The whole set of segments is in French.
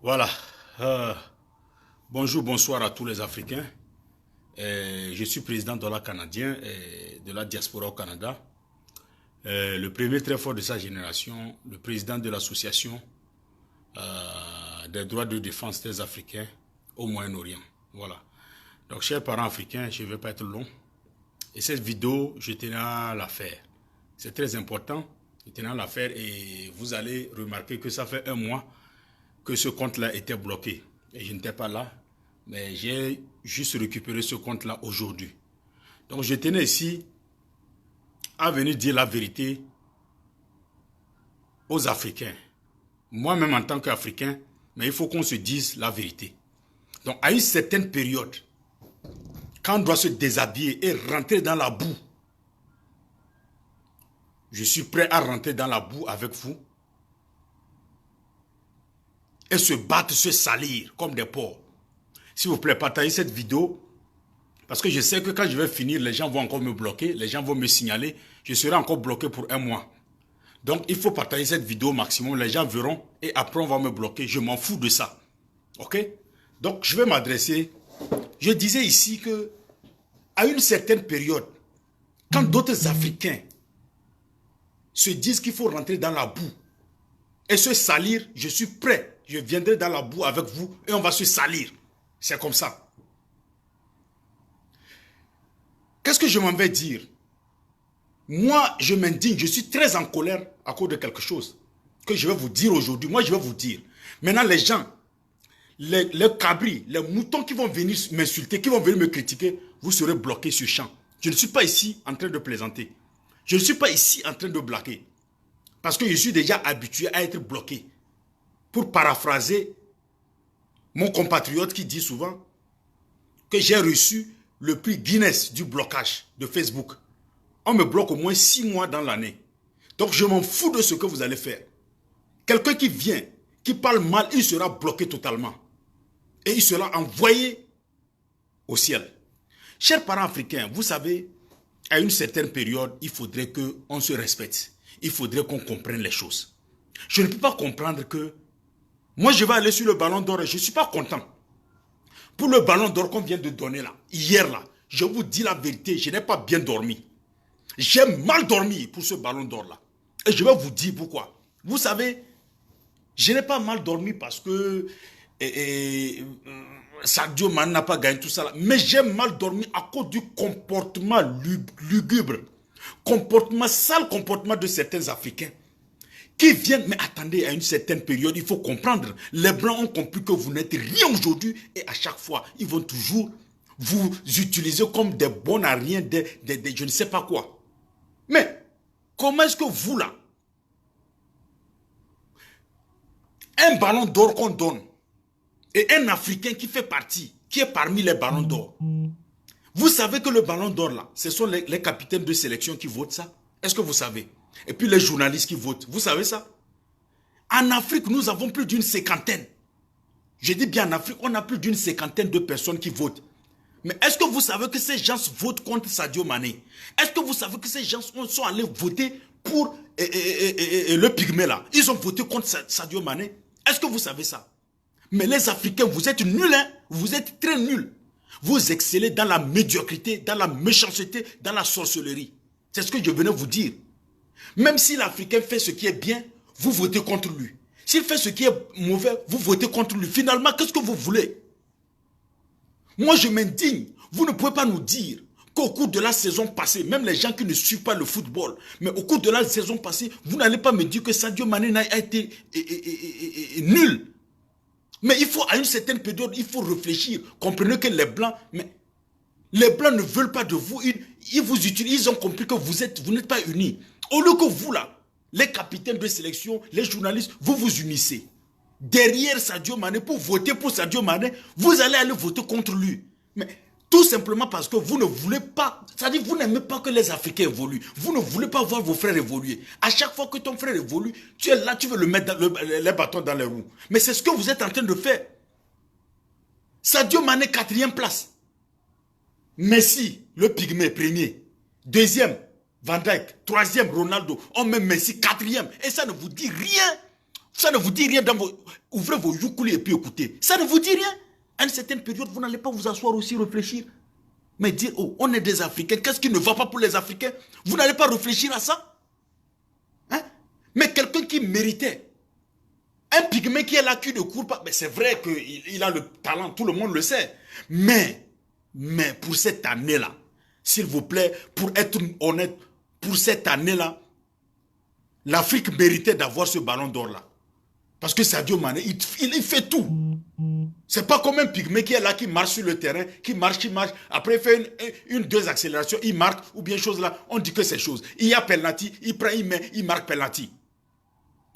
Voilà. Euh, Bonjour, bonsoir à tous les Africains. Je suis président de la Canadien et de la diaspora au Canada. Le premier très fort de sa génération, le président de l'association des droits de défense des Africains au Moyen-Orient. Voilà. Donc, chers parents africains, je ne vais pas être long. Et cette vidéo, je tenais à la faire. C'est très important. Je tenais à la faire et vous allez remarquer que ça fait un mois que ce compte-là était bloqué. Et je n'étais pas là, mais j'ai juste récupéré ce compte-là aujourd'hui. Donc je tenais ici à venir dire la vérité aux Africains. Moi-même en tant qu'Africain, mais il faut qu'on se dise la vérité. Donc à une certaine période, quand on doit se déshabiller et rentrer dans la boue, je suis prêt à rentrer dans la boue avec vous et se battre, se salir comme des porcs. S'il vous plaît, partagez cette vidéo parce que je sais que quand je vais finir, les gens vont encore me bloquer, les gens vont me signaler, je serai encore bloqué pour un mois. Donc, il faut partager cette vidéo au maximum, les gens verront et après on va me bloquer, je m'en fous de ça. Ok? Donc, je vais m'adresser, je disais ici que à une certaine période, quand d'autres Africains se disent qu'il faut rentrer dans la boue et se salir, je suis prêt. Je viendrai dans la boue avec vous et on va se salir. C'est comme ça. Qu'est-ce que je m'en vais dire? Moi, je m'indigne, je suis très en colère à cause de quelque chose que je vais vous dire aujourd'hui. Moi, je vais vous dire. Maintenant, les gens, les cabris, les moutons qui vont venir m'insulter, qui vont venir me critiquer, vous serez bloqués sur champ. Je ne suis pas ici en train de plaisanter. Je ne suis pas ici en train de blaguer. Parce que je suis déjà habitué à être bloqué. Pour paraphraser mon compatriote qui dit souvent que j'ai reçu le prix Guinness du blocage de Facebook. On me bloque au moins 6 mois dans l'année. Donc je m'en fous de ce que vous allez faire. Quelqu'un qui vient, qui parle mal, il sera bloqué totalement. Et il sera envoyé au ciel. Chers parents africains, vous savez, à une certaine période, il faudrait qu'on se respecte. Il faudrait qu'on comprenne les choses. Je ne peux pas comprendre que moi, je vais aller sur le ballon d'or et je ne suis pas content. Pour le ballon d'or qu'on vient de donner là, hier là, je vous dis la vérité, je n'ai pas bien dormi. J'ai mal dormi pour ce ballon d'or là. Et je vais vous dire pourquoi. Vous savez, je n'ai pas mal dormi parce que Sadio Mané n'a pas gagné tout ça là. Mais j'ai mal dormi à cause du comportement lugubre, sale comportement de certains Africains. Qui viennent, mais attendez, à une certaine période, il faut comprendre. Les Blancs ont compris que vous n'êtes rien aujourd'hui et à chaque fois, ils vont toujours vous utiliser comme des bons à rien, je ne sais pas quoi. Mais, comment est-ce que vous là, un ballon d'or qu'on donne et un Africain qui fait partie, qui est parmi les ballons d'or, vous savez que le ballon d'or là, ce sont les capitaines de sélection qui votent ça? Est-ce que vous savez? Et puis les journalistes qui votent, vous savez ça? En Afrique, nous avons plus d'une cinquantaine. Je dis bien en Afrique, on a plus d'une cinquantaine de personnes qui votent. Mais est-ce que vous savez que ces gens votent contre Sadio Mané? Est-ce que vous savez que ces gens sont allés voter pour le pygmée là? Ils ont voté contre Sadio Mané. Est-ce que vous savez ça? Mais les Africains, vous êtes nuls, hein? Vous êtes très nuls. Vous excellez dans la médiocrité, dans la méchanceté, dans la sorcellerie. C'est ce que je venais vous dire. Même si l'Africain fait ce qui est bien, vous votez contre lui. S'il fait ce qui est mauvais, vous votez contre lui. Finalement, qu'est-ce que vous voulez? Moi, je m'indigne. Vous ne pouvez pas nous dire qu'au cours de la saison passée, même les gens qui ne suivent pas le football, mais au cours de la saison passée, vous n'allez pas me dire que Sadio Mané a été nul. Mais il faut, à une certaine période, il faut réfléchir. Comprenez que les Blancs, mais les Blancs ne veulent pas de vous. Ils vous utilisent, ils ont compris que vous n'êtes pas unis. Au lieu que vous là, les capitaines de sélection, les journalistes, vous vous unissez derrière Sadio Mané pour voter pour Sadio Mané, vous allez aller voter contre lui. Mais tout simplement parce que vous ne voulez pas, c'est-à-dire vous n'aimez pas que les Africains évoluent. Vous ne voulez pas voir vos frères évoluer. À chaque fois que ton frère évolue, tu es là, tu veux le mettre les bâtons dans les roues. Mais c'est ce que vous êtes en train de faire. Sadio Mané, 4e place. Messi, le pygmée, 1er. 2e, Van Dijk, 3e, Ronaldo. On met Messi 4e. Et ça ne vous dit rien. Ça ne vous dit rien dans vos... Ouvrez vos youkouli et puis écoutez. Ça ne vous dit rien. À une certaine période, vous n'allez pas vous asseoir aussi, réfléchir. Mais dire, oh, on est des Africains, qu'est-ce qui ne va pas pour les Africains? Vous n'allez pas réfléchir à ça? Hein? Mais quelqu'un qui méritait, un pygmée qui est là, qui ne court pas, mais c'est vrai qu'il a le talent, tout le monde le sait. Mais pour cette année-là, s'il vous plaît, pour être honnête, pour cette année-là, l'Afrique méritait d'avoir ce ballon d'or-là. Parce que Sadio Mané, il fait tout. C'est pas comme un pygmée qui est là, qui marche sur le terrain, qui marche, après il fait deux accélérations, il marque, ou bien chose là, on dit que c'est chose. Il y a penalty, il prend, il met, il marque penalty.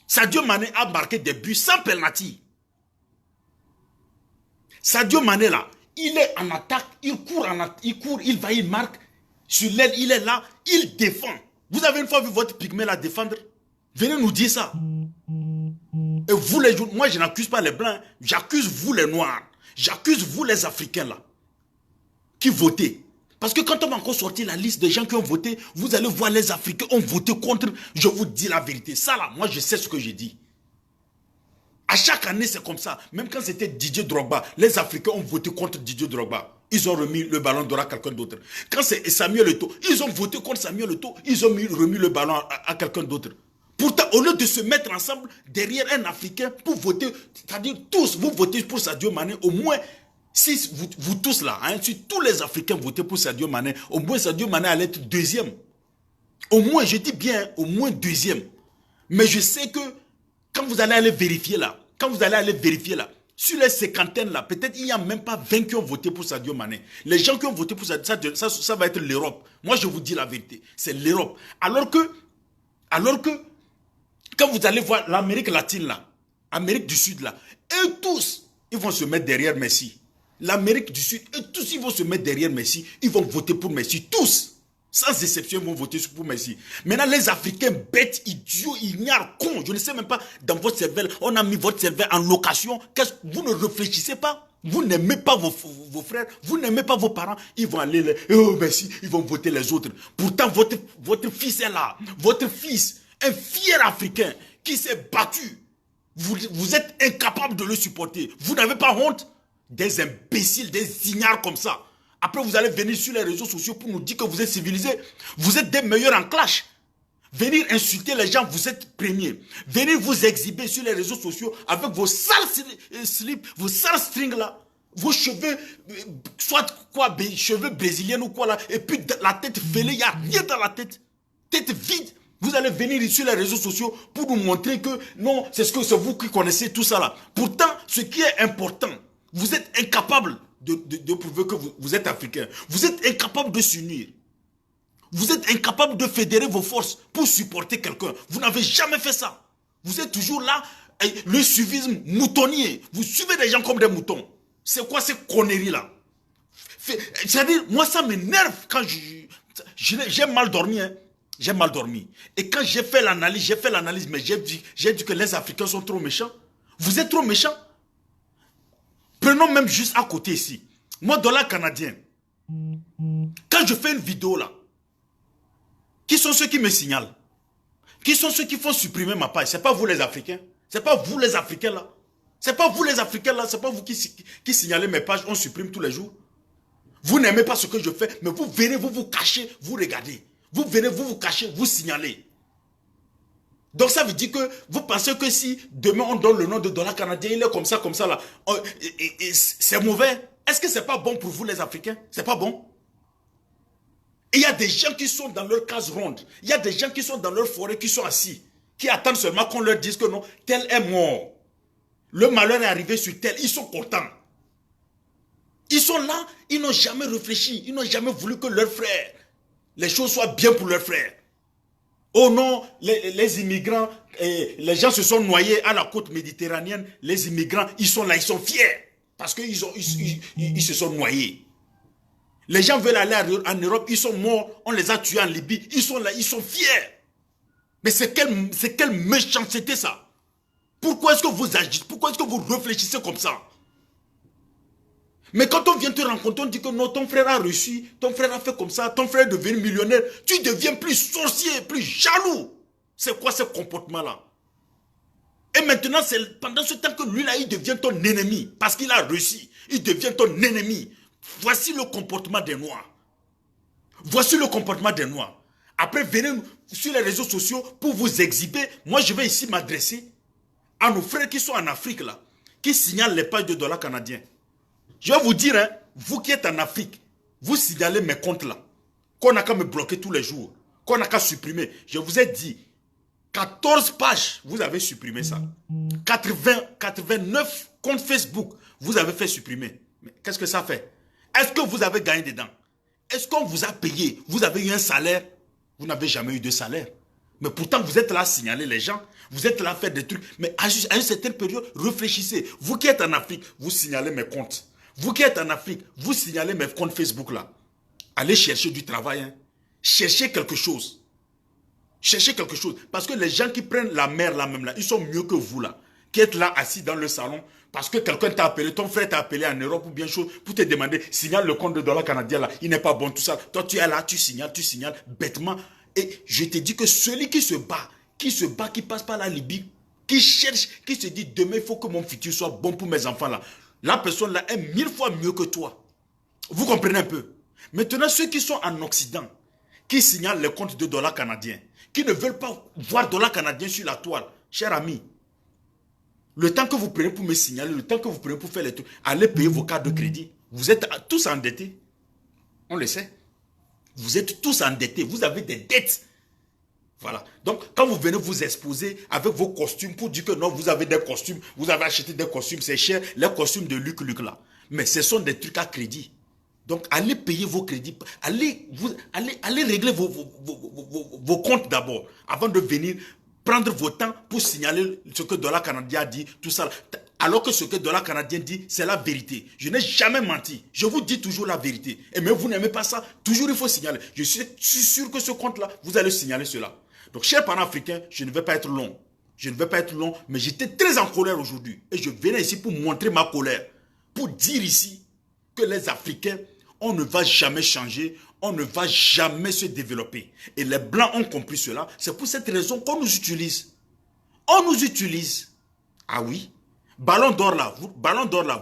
Sadio Mané a marqué des buts sans penalty. Sadio Mané là, il est en attaque, il court, il va, il marque. Sur l'aile, il est là, il défend. Vous avez une fois vu votre pygmée là défendre? Venez nous dire ça. Et vous les moi je n'accuse pas les blancs, j'accuse vous les noirs, j'accuse vous les Africains là, qui votez. Parce que quand on va encore sortir la liste des gens qui ont voté, vous allez voir les Africains ont voté contre, je vous dis la vérité. Ça là, moi je sais ce que j'ai dit. À chaque année c'est comme ça. Même quand c'était Didier Drogba, les Africains ont voté contre Didier Drogba. Ils ont remis le ballon d'or à quelqu'un d'autre. Quand c'est Samuel Eto'o, ils ont voté contre Samuel Eto'o, ils ont remis le ballon à quelqu'un d'autre. Pourtant, au lieu de se mettre ensemble derrière un Africain pour voter, c'est-à-dire tous, vous votez pour Sadio Mané, au moins, si vous tous là, hein, si tous les Africains votaient pour Sadio Mané, au moins Sadio Mané allait être deuxième. Au moins, je dis bien, au moins deuxième. Mais je sais que quand vous allez aller vérifier là, sur les cinquantaines là, peut-être il n'y a même pas 20 qui ont voté pour Sadio Mané. Les gens qui ont voté pour Sadio, ça va être l'Europe. Moi, je vous dis la vérité, c'est l'Europe. Alors que, quand vous allez voir l'Amérique latine là, Amérique du Sud là, eux tous, ils vont se mettre derrière Messi. L'Amérique du Sud, eux tous, ils vont se mettre derrière Messi. Ils vont voter pour Messi. Tous, sans exception, ils vont voter pour Messi. Maintenant, les Africains bêtes, idiots, ignares, cons, je ne sais même pas, dans votre cervelle, on a mis votre cervelle en location. Vous ne réfléchissez pas. Vous n'aimez pas vos frères, vous n'aimez pas vos parents. Ils vont aller, oh Messi, ils vont voter les autres. Pourtant, votre fils est là. Votre fils, un fier Africain qui s'est battu. Vous êtes incapable de le supporter. Vous n'avez pas honte? Des imbéciles, des ignares comme ça. Après, vous allez venir sur les réseaux sociaux pour nous dire que vous êtes civilisés. Vous êtes des meilleurs en clash. Venir insulter les gens, vous êtes premiers. Venir vous exhiber sur les réseaux sociaux avec vos sales slips, vos sales strings là. Vos cheveux, soit quoi, cheveux brésiliens ou quoi là. Et puis la tête fêlée, il n'y a rien dans la tête. Tête vide. Vous allez venir sur les réseaux sociaux pour nous montrer que non, c'est vous qui connaissez tout ça là. Pourtant, ce qui est important, vous êtes incapable de prouver que vous êtes africain. Vous êtes incapable de s'unir. Vous êtes incapable de fédérer vos forces pour supporter quelqu'un. Vous n'avez jamais fait ça. Vous êtes toujours là, le suivisme moutonnier. Vous suivez des gens comme des moutons. C'est quoi ces conneries là? C'est-à-dire, moi ça m'énerve quand j'ai mal dormi. Hein. J'ai mal dormi. Et quand j'ai fait l'analyse, mais j'ai dit que les Africains sont trop méchants. Vous êtes trop méchants. Prenons même juste à côté ici. Moi, dollar canadien, quand je fais une vidéo là, qui sont ceux qui me signalent? Qui sont ceux qui font supprimer ma page? C'est pas vous les Africains. C'est pas vous les Africains là. C'est pas vous les Africains là. C'est pas vous qui signalez mes pages. On supprime tous les jours. Vous n'aimez pas ce que je fais, mais vous venez, vous vous cachez, vous regardez. Vous venez, vous vous cachez, vous signalez. Donc ça veut dire que vous pensez que si demain on donne le nom de dollar canadien, il est comme ça là, c'est mauvais. Est-ce que c'est pas bon pour vous les Africains? C'est pas bon. Et il y a des gens qui sont dans leur case ronde. Il y a des gens qui sont dans leur forêt, qui sont assis, qui attendent seulement qu'on leur dise que non, tel est mort. Le malheur est arrivé sur tel, ils sont contents. Ils sont là, ils n'ont jamais réfléchi, ils n'ont jamais voulu que leurs frères, les choses soient bien pour leurs frères. Oh non, les immigrants, les gens se sont noyés à la côte méditerranéenne. Les immigrants, ils sont là, ils sont fiers. Parce qu'ils se sont noyés. Les gens veulent aller en Europe, ils sont morts, on les a tués en Libye. Ils sont là, ils sont fiers. Mais c'est quelle méchanceté ça? Pourquoi est-ce que vous agissez? Pourquoi est-ce que vous réfléchissez comme ça? Mais quand on vient te rencontrer, on dit que non, ton frère a reçu, ton frère a fait comme ça, ton frère est devenu millionnaire, tu deviens plus sorcier, plus jaloux. C'est quoi ce comportement-là? Et maintenant, c'est pendant ce temps que lui là, il devient ton ennemi. Parce qu'il a réussi. Il devient ton ennemi. Voici le comportement des Noirs. Voici le comportement des Noirs. Après, venez sur les réseaux sociaux pour vous exhiber. Moi, je vais ici m'adresser à nos frères qui sont en Afrique là, qui signalent les pages de dollars canadiens. Je vais vous dire, hein, vous qui êtes en Afrique, vous signalez mes comptes là, qu'on n'a qu'à me bloquer tous les jours, qu'on n'a qu'à supprimer. Je vous ai dit, 14 pages, vous avez supprimé ça. 89 comptes Facebook, vous avez fait supprimer. Mais qu'est-ce que ça fait? Est-ce que vous avez gagné dedans? Est-ce qu'on vous a payé? Vous avez eu un salaire? Vous n'avez jamais eu de salaire. Mais pourtant, vous êtes là à signaler les gens. Vous êtes là à faire des trucs. Mais à une certaine période, réfléchissez. Vous qui êtes en Afrique, vous signalez mes comptes. Vous qui êtes en Afrique, vous signalez mes comptes Facebook là. Allez chercher du travail. Hein. Cherchez quelque chose. Cherchez quelque chose. Parce que les gens qui prennent la mer là même là, ils sont mieux que vous là. Qui êtes là assis dans le salon. Parce que quelqu'un t'a appelé, ton frère t'a appelé en Europe ou bien chose pour te demander, signale le compte de dollars canadien là. Il n'est pas bon tout ça. Toi tu es là, tu signales bêtement. Et je te dis que celui qui se bat, qui passe par la Libye, qui cherche, qui se dit demain il faut que mon futur soit bon pour mes enfants là. La personne là est 1000 fois mieux que toi. Vous comprenez un peu? Maintenant, ceux qui sont en Occident, qui signalent les comptes de dollars canadiens, qui ne veulent pas voir dollars canadiens sur la toile, cher ami, le temps que vous prenez pour me signaler, le temps que vous prenez pour faire les trucs, allez payer vos cartes de crédit. Vous êtes tous endettés. On le sait. Vous êtes tous endettés. Vous avez des dettes. Voilà. Donc, quand vous venez vous exposer avec vos costumes pour dire que non, vous avez des costumes, vous avez acheté des costumes, c'est cher, les costumes de Luc là. Mais ce sont des trucs à crédit. Donc, allez payer vos crédits. Allez régler vos comptes d'abord, avant de venir prendre vos temps pour signaler ce que dollar canadien a dit, tout ça. Alors que ce que dollar canadien dit, c'est la vérité. Je n'ai jamais menti. Je vous dis toujours la vérité. Et même vous n'aimez pas ça, toujours il faut signaler. Je suis sûr que ce compte-là, vous allez signaler cela. Donc, chers parents africains, je ne vais pas être long. Je ne vais pas être long, mais j'étais très en colère aujourd'hui. Et je venais ici pour montrer ma colère. Pour dire ici que les Africains, on ne va jamais changer, on ne va jamais se développer. Et les Blancs ont compris cela. C'est pour cette raison qu'on nous utilise. On nous utilise. Ah oui. Ballon d'or là,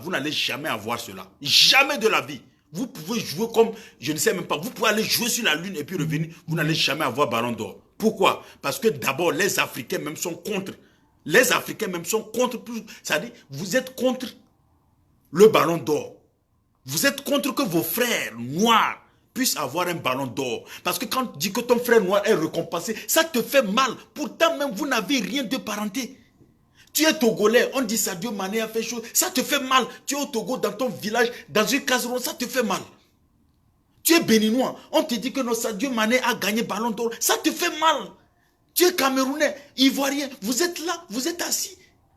vous n'allez jamais avoir cela. Jamais de la vie. Vous pouvez jouer comme, je ne sais même pas, vous pouvez aller jouer sur la lune et puis revenir. Vous n'allez jamais avoir ballon d'or. Pourquoi? Parce que d'abord, les Africains même sont contre. Les Africains même sont contre. C'est-à-dire, vous êtes contre le ballon d'or. Vous êtes contre que vos frères noirs puissent avoir un ballon d'or. Parce que quand tu dis que ton frère noir est récompensé, ça te fait mal. Pourtant, même vous n'avez rien de parenté. Tu es Togolais, on dit Sadio Mané a fait chose, ça te fait mal. Tu es au Togo, dans ton village, dans une caserolle, ça te fait mal. Tu es béninois, on te dit que non, Sadio Mané a gagné ballon d'or, ça te fait mal. Tu es camerounais, ivoirien, vous êtes là, vous êtes assis.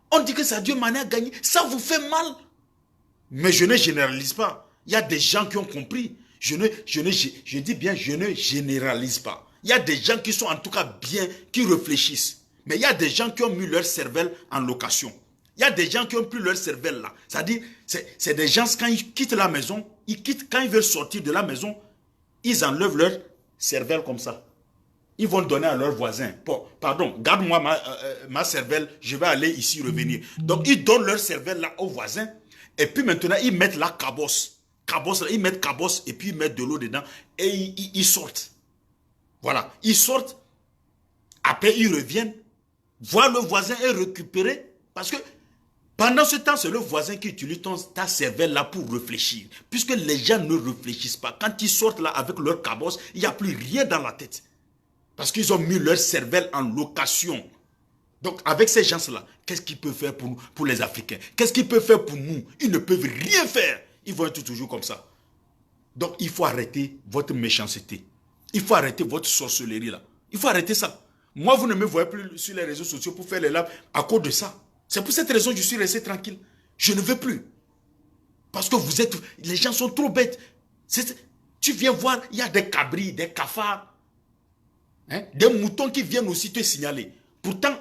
On dit que Sadio Mané a gagné, ça vous fait mal. Mais je ne généralise pas. Il y a des gens qui ont compris. Je dis bien, je ne généralise pas. Il y a des gens qui sont en tout cas bien, qui réfléchissent. Mais il y a des gens qui ont mis leur cervelle en location. Il y a des gens qui ont pris leur cervelle là. C'est-à-dire, c'est des gens, quand ils quittent la maison, quand ils veulent sortir de la maison, ils enlèvent leur cervelle comme ça. Ils vont donner à leurs voisins. Bon, pardon, garde-moi ma cervelle, je vais aller ici revenir. Donc, ils donnent leur cervelle là aux voisins. Et puis maintenant, ils mettent la cabosse. Ils mettent cabosse et puis ils mettent de l'eau dedans. Et ils sortent. Voilà. Ils sortent. Après, ils reviennent. Voir le voisin et récupérer. Parce que pendant ce temps, c'est le voisin qui utilise ta cervelle là pour réfléchir. Puisque les gens ne réfléchissent pas. Quand ils sortent là avec leur cabosse, il n'y a plus rien dans la tête. Parce qu'ils ont mis leur cervelle en location. Donc, avec ces gens-là, qu'est-ce qu'ils peuvent faire pour les Africains? Qu'est-ce qu'ils peuvent faire pour nous? Ils ne peuvent rien faire. Ils vont être toujours comme ça. Donc, il faut arrêter votre méchanceté. Il faut arrêter votre sorcellerie là. Il faut arrêter ça. Moi, vous ne me voyez plus sur les réseaux sociaux pour faire les lives à cause de ça. C'est pour cette raison que je suis resté tranquille. Je ne veux plus. Parce que les gens sont trop bêtes. Tu viens voir, il y a des cabris, des cafards, hein, des moutons qui viennent aussi te signaler. Pourtant,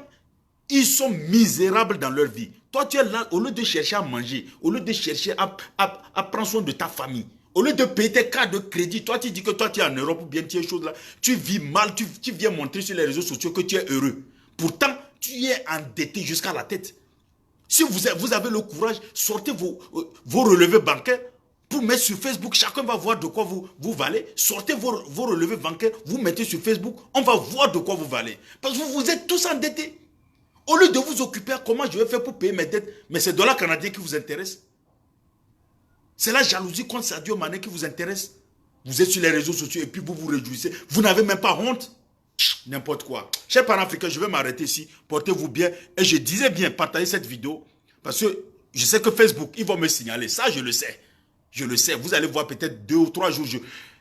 ils sont misérables dans leur vie. Toi, tu es là, au lieu de chercher à manger, au lieu de chercher à prendre soin de ta famille, au lieu de payer tes cartes de crédit, toi, tu dis que toi, tu es en Europe ou bien tu es chose là. Tu vis mal, tu viens montrer sur les réseaux sociaux que tu es heureux. Pourtant, tu es endetté jusqu'à la tête. Si vous avez le courage, sortez vos relevés bancaires pour mettre sur Facebook. Chacun va voir de quoi vous valez. Sortez vos relevés bancaires, vous mettez sur Facebook. On va voir de quoi vous valez. Parce que vous êtes tous endettés. Au lieu de vous occuper à comment je vais faire pour payer mes dettes, mais c'est le dollar canadien qui vous intéresse. C'est la jalousie contre Sadio Mané qui vous intéresse. Vous êtes sur les réseaux sociaux et puis vous vous réjouissez. Vous n'avez même pas honte. N'importe quoi. Chers parents africains, je vais m'arrêter ici. Portez-vous bien. Et je disais bien, partagez cette vidéo. Parce que je sais que Facebook, ils vont me signaler. Ça, je le sais. Je le sais. Vous allez voir peut-être 2 ou 3 jours.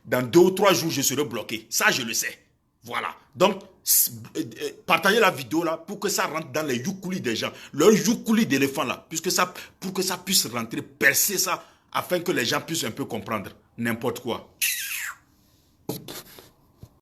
Dans 2 ou 3 jours, je serai bloqué. Ça, je le sais. Voilà. Donc, partagez la vidéo là pour que ça rentre dans les youkouli des gens. Leur youkouli d'éléphant là. Pour que ça puisse rentrer, percer ça, afin que les gens puissent un peu comprendre. N'importe quoi.